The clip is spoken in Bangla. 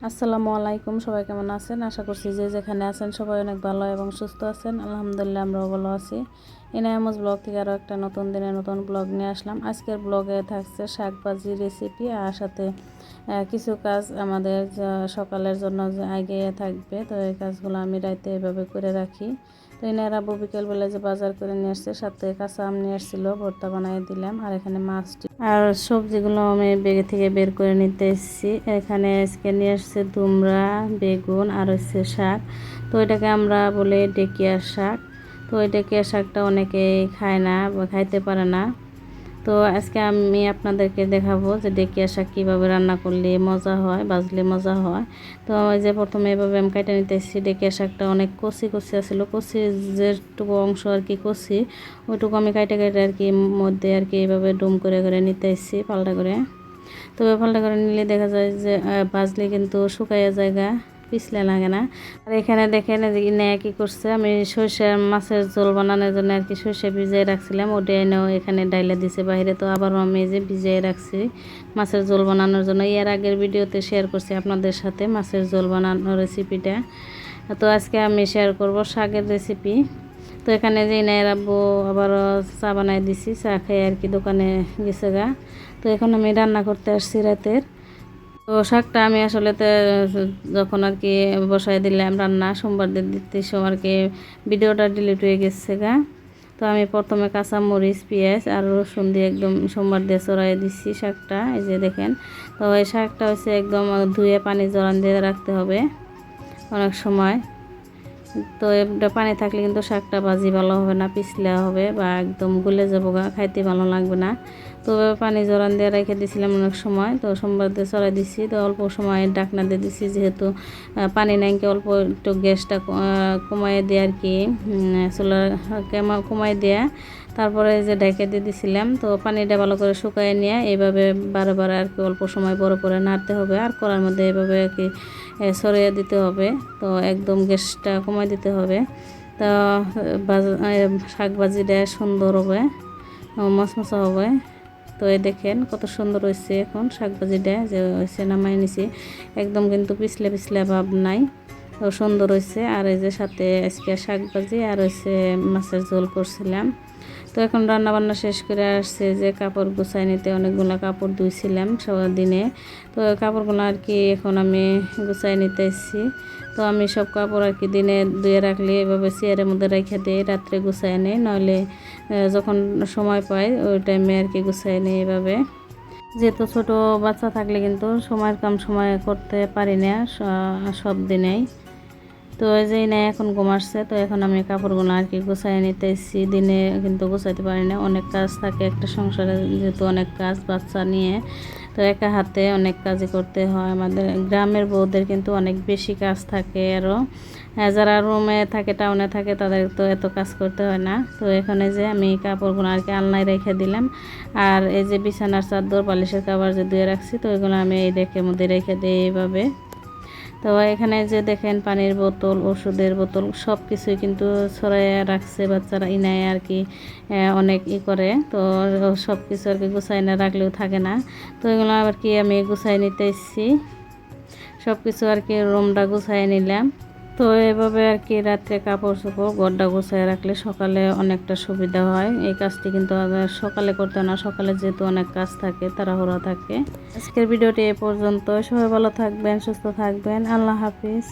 আসসালামু আলাইকুম, সবাই কেমন আছেন? আশা করছি যে যেখানে আছেন সবাই অনেক ভালো এবং সুস্থ আছেন। আলহামদুলিল্লাহ আমরাও ভালো আছি। এনায়ামস ব্লগ থেকে আরও একটা নতুন দিনে নতুন ব্লগ নিয়ে আসলাম। আজকের ব্লগে থাকছে শাক ভাজি রেসিপি আর সাথে কিছু কাজ আমাদের সকালের জন্য যে আগে থাকবে। তো এই কাজগুলো আমি রাইতে এভাবে করে রাখি। তো এনার আব্বু বিকেলবেলা যে বাজার করে নিয়ে আসছে, সাথে কাঁচা আম নিয়ে আসছিল, ভর্তা বানিয়ে দিলাম। আর এখানে মাছটি আর সবজিগুলো আমি বেগে থেকে বের করে নিতে এসেছি। এখানে আজকে নিয়ে আসছে দুমড়া, বেগুন আর হচ্ছে শাক। তো এটাকে আমরা বলি ডেকিয়ার শাক। তো এই ডেকিয়ার শাকটা অনেকেই খায় না বা খাইতে পারে না। তো আজকে আমি আপনাদেরকে দেখাবো যে ডেকিয়া শাক কীভাবে রান্না করলে মজা হয়, ভাজলে মজা হয়। তো ওই যে প্রথমে এভাবে আমি কেটে নিতে এসেছি। ডেকিয়া শাকটা অনেক কচি কচি আসছিলো, কচি যেটুকু অংশ আর কি কচি, ওইটুকু আমি কেটে কেটে আর কি মধ্যে আর কি এইভাবে ডুম করে করে নিতে এসেছি পাল্টা করে। তবে পাল্টা করে নিলে দেখা যায় যে ভাজলে কিন্তু শুকাইয়া জায়গা, পিছলে লাগে না। আর এখানে দেখেন নেয়া কি করছে, আমি সরষে মাছের ঝোল বানানোর জন্য আর কি সরষে ভিজিয়ে রাখছিলাম, ওটা এনেও এখানে ডাইলে দিছে বাইরে। তো আবারও আমি এই যে ভিজিয়ে রাখছি মাছের ঝোল বানানোর জন্য। এর আগের ভিডিওতে শেয়ার করছি আপনাদের সাথে মাছের ঝোল বানানোর রেসিপিটা। তো আজকে আমি শেয়ার করব শাকের রেসিপি। তো এখানে যে নেয় রাখবো, আবারও চা বানাই দিছি, চা খেয়ে আর কি দোকানে গেছে গা। তো এখন আমি রান্না করতে আসছি রাতের। তো শাকটা আমি আসলে যখন আর কি বসাই দিলাম রান্না, সোমবার দিন দিতে আর কি ভিডিওটা ডিলিট হয়ে গেছে গা। তো আমি প্রথমে কাঁচা মরিচ, পেঁয়াজ আর রসুন দিয়ে একদম সোমবার দিয়ে চড়াই দিচ্ছি শাকটা, এই যে দেখেন। তো এই শাকটা হচ্ছে একদম ধুয়ে পানি জড়ান দিয়ে রাখতে হবে অনেক সময়। তো এটা পানি থাকলে কিন্তু শাকটা ভাজি ভালো হবে না, পিছলা হবে বা একদম গলে যাবো গা, খাইতে ভালো লাগবে না। তো পানি জড়ান দিয়ে রেখে দিয়েছিলাম অনেক সময়। তো সোমবার দিয়ে চড়াই দিচ্ছি। তো অল্প সময় ডাকনা দিয়ে দিচ্ছি, যেহেতু পানি নাইকে অল্প একটু গ্যাসটা কমাই দিয়ে আর কি চুলার কমাই দেওয়া, তারপরে যে ঢেকে দিয়ে দিছিলাম। তো পানিটা ভালো করে শুকাই নিয়ে এইভাবে বারে বারে আর কি অল্প সময় বড় করে নাড়তে হবে, আর কড়ার মধ্যে এভাবে আর কি ছড়িয়ে দিতে হবে। তো একদম গ্যাসটা কমাই দিতে হবে। তো শাক ভাজিটা সুন্দর হবে, মশমশা হবে। তো এই দেখেন কত সুন্দর হয়েছে এখন শাক ভাজিটা যে হয়েছে, নামাই নিছি। একদম কিন্তু পিছলে পিছলে ভাব নাই, তো সুন্দর হয়েছে। আর এই যে সাথে আজকে শাক ভাজি আর হয়েছে মাছের ঝোল করছিলাম। তো এখন রান্না বান্না শেষ করে আসছে যে কাপড় গুছাই নিতে, অনেকগুলো কাপড় ধুইছিলাম দিনে। তো কাপড়গুলো আর কি এখন আমি গুছাই নিতে এসেছি। তো আমি সব কাপড় আর কি দিনে ধুয়ে রাখলে এভাবে চেয়ারের মধ্যে রেখে দিই, রাত্রে গুছাই নেই, নইলে যখন সময় পাই ওই টাইমে আর কি গুছাই নেই এভাবে। যেহেতু ছোটো বাচ্চা থাকলে কিন্তু সময়ের কাম সময় করতে পারি না সব দিনেই। তো এই যে না এখন ঘুমাচ্ছে। তো এখন আমি কাপড়গুলো আর কি গুছাই নিতে এসেছি। দিনে কিন্তু গুছাইতে পারি না, অনেক কাজ থাকে একটা সংসারে, যেহেতু অনেক কাজ বাচ্চা নিয়ে। তো একা হাতে অনেক কাজই করতে হয়। আমাদের গ্রামের বউদের কিন্তু অনেক বেশি কাজ থাকে আরও। যারা রুমে থাকে, টাউনে থাকে, তাদের তো এত কাজ করতে হয় না। তো এখানে যে আমি কাপড়গুলো আর কি আলনায় রেখে দিলাম। আর এই যে বিছানার চাদর, বালিশের কাভার যে ধুয়ে রাখছি, তো এগুলো আমি এই রেখের মধ্যে রেখে দিই এইভাবে। তো এখানে যে দেখেন পানির বোতল, ওষুধের বোতল সব কিছুই কিন্তু ছড়াইয়া রাখছে বাচ্চারা, ইনায় আর কি অনেক করে। তো সব কিছু আর কি গুছাই না রাখলেও থাকে না। তো এগুলো আর কি আমি গুছাই নিতে এসেছি, সব কিছু আর কি রুমটা গুছাই নিলাম। তো এভাবে আর কি রাত্রে কাপড় চোপড় গড্ডা গুছাই রাখলে সকালে অনেকটা সুবিধা হয়। এই কাজটি কিন্তু সকালে করতে না, সকালে যেহেতু অনেক কাজ থাকে, তাড়াহুড়া থাকে। আজকের ভিডিওটি এ পর্যন্ত। সবাই ভালো থাকবেন, সুস্থ থাকবেন। আল্লাহ হাফিজ।